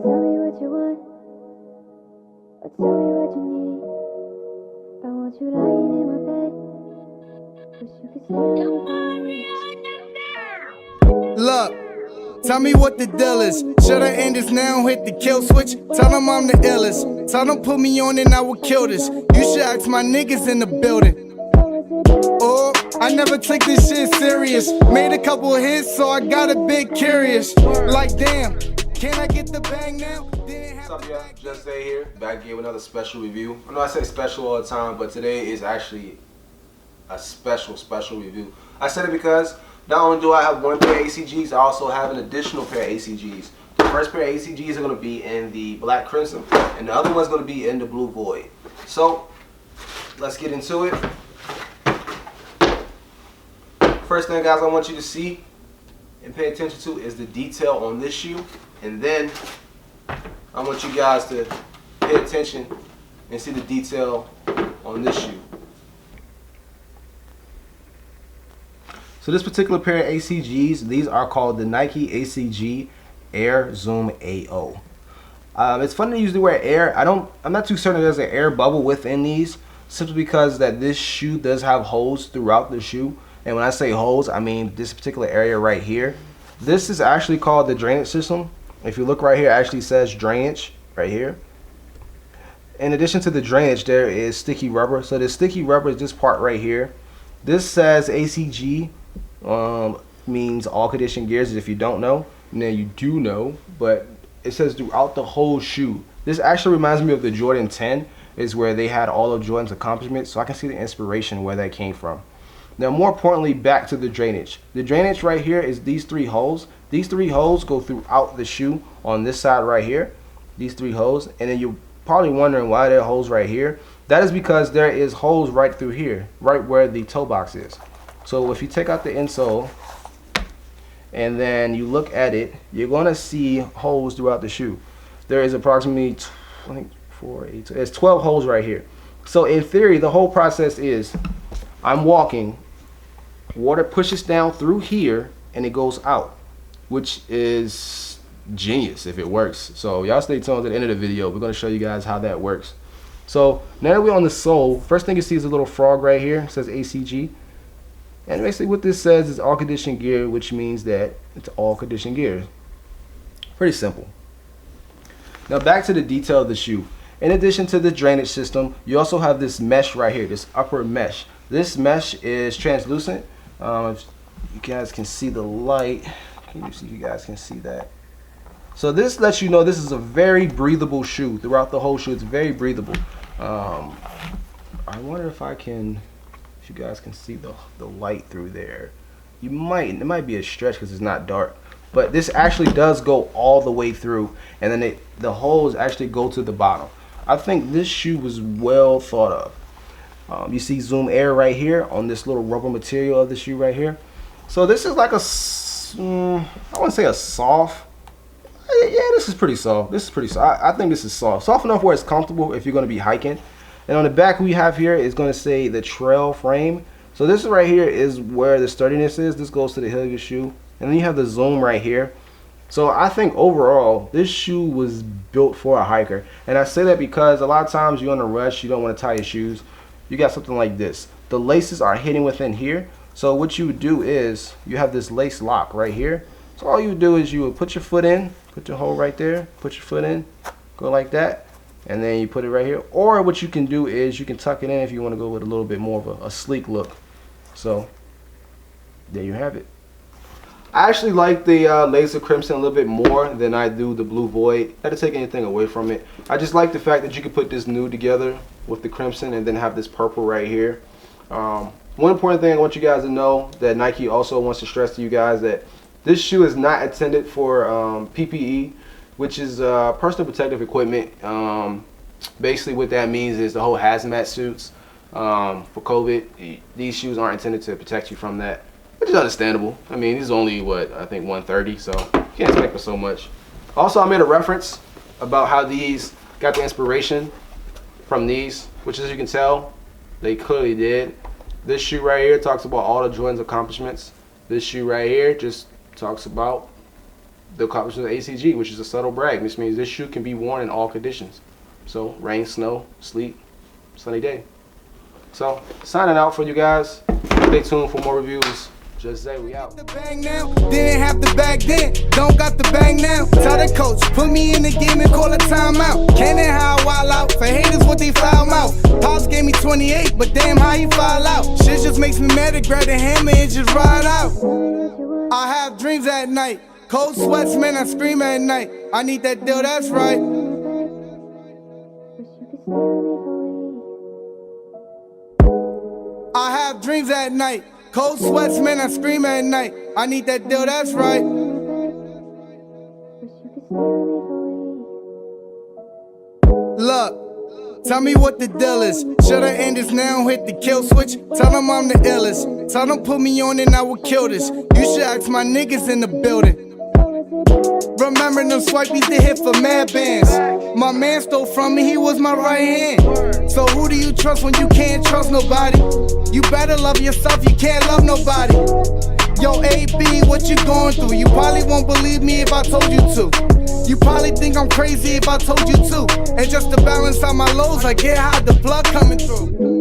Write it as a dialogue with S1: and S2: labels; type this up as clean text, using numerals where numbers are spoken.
S1: Tell me what you want, or tell me what you need. I want you lying in my bed. Wish you could stay with me.
S2: Look, tell me what the deal is. Shoulda end this now, hit the kill switch. Tell them I'm the illest. Tell them put me on and I will kill this. You should ask my niggas in the building. Oh, I never took this shit serious. Made a couple hits, so I got a bit curious. Like, damn, can I get the bang now?
S3: What's up, y'all? JustZay here, back again with another special review. I know I say special all the time, but today is actually a special review. I said it because not only do I have one pair of ACGs, I also have an additional pair of ACGs. The first pair of ACGs are going to be in the Black Crimson, and the other one's going to be in the Blue Void. So, let's get into it. First thing, guys, I want you to see and pay attention to is the detail on this shoe, and then I want you guys to pay attention and see the detail on this shoe. So this particular pair of ACGs, these are called the Nike ACG Air Zoom AO. It's funny to use the word air. I'm not too certain there's an air bubble within these, simply because that this shoe does have holes throughout the shoe. And when I say holes, I mean this particular area right here. This is actually called the drainage system. If you look right here, it actually says drainage right here. In addition to the drainage, there is sticky rubber. So the sticky rubber is this part right here. This says ACG, means all condition gears. If you don't know, now you do know, but it says throughout the whole shoe. This actually reminds me of the Jordan 10, is where they had all of Jordan's accomplishments, so I can see the inspiration where that came from. Now, more importantly, back to the drainage. The drainage right here is these three holes. These three holes go throughout the shoe on this side right here. These three holes, and then you're probably wondering why there are holes right here. That is because there is holes right through here, right where the toe box is. So if you take out the insole and then you look at it, you're going to see holes throughout the shoe. There is approximately, I think, 4, 8, there's 12 holes right here. So in theory, the whole process is I'm walking, water pushes down through here and it goes out, which is genius if it works. So y'all stay tuned to the end of the video. We're going to show you guys how that works. So now that we're on the sole, first thing you see is a little frog right here. It says ACG. And basically what this says is all condition gear, which means that it's all condition gear. Pretty simple. Now back to the detail of the shoe. In addition to the drainage system, you also have this mesh right here, this upper mesh. This mesh is translucent. If you guys can see the light, can you see if you guys can see that? So this lets you know this is a very breathable shoe. Throughout the whole shoe, it's very breathable. I wonder if you guys can see the light through there. It might be a stretch because it's not dark. But this actually does go all the way through, and then the holes actually go to the bottom. I think this shoe was well thought of. You see Zoom Air right here on this little rubber material of the shoe right here. So this is like a, I wouldn't say a soft. Yeah, this is pretty soft. This is pretty soft. I think this is soft. Soft enough where it's comfortable if you're going to be hiking. And on the back we have here is going to say the trail frame. So this right here is where the sturdiness is. This goes to the heel of your shoe. And then you have the zoom right here. So I think overall this shoe was built for a hiker. And I say that because a lot of times you're on a rush, you don't want to tie your shoes. You got something like this. The laces are hidden within here. So what you would do is you have this lace lock right here. So all you would do is you would put your foot in, put your hole right there, put your foot in, go like that, and then you put it right here. Or what you can do is you can tuck it in if you want to go with a little bit more of a sleek look. So there you have it. I actually like the Laser Crimson a little bit more than I do the Blue Void. Not to take anything away from it. I just like the fact that you can put this nude together with the crimson and then have this purple right here. One important thing I want you guys to know that Nike also wants to stress to you guys that this shoe is not intended for PPE, which is personal protective equipment. Basically what that means is the whole hazmat suits for COVID. These shoes aren't intended to protect you from that, which is understandable. I mean, this is only, what, I think 130, so you can't expect for so much. Also, I made a reference about how these got the inspiration from these, which as you can tell, they clearly did. This shoe right here talks about all the Jordan's accomplishments. This shoe right here just talks about the accomplishment of ACG, which is a subtle brag. This means this shoe can be worn in all conditions. So rain, snow, sleet, sunny day. So signing out for you guys. Stay tuned for more reviews. JustZay, we out.
S2: The bang now, didn't have the bag then, don't got the bang now. Tell the coach, put me in the game and call a timeout. Can't how I wild out, for haters what they foul mouth. Pops gave me 28, but damn how he fall out. Shit just makes me mad to grab the hammer and just ride out. I have dreams at night, cold sweats, man, I scream at night. I need that deal, that's right. I have dreams at night, cold sweats, man, I scream at night. I need that deal, that's right. Look, tell me what the deal is. Shoulda ended now, hit the kill switch. Tell them I'm the illest. Tell them put me on and I will kill this. You should ask my niggas in the building. Remember them swipies that hit for mad bands. My man stole from me, he was my right hand. So who do you trust when you can't trust nobody? You better love yourself, you can't love nobody. Yo, AB, what you going through? You probably won't believe me if I told you to. You probably think I'm crazy if I told you to. And just to balance out my lows, I get high, the blood coming through.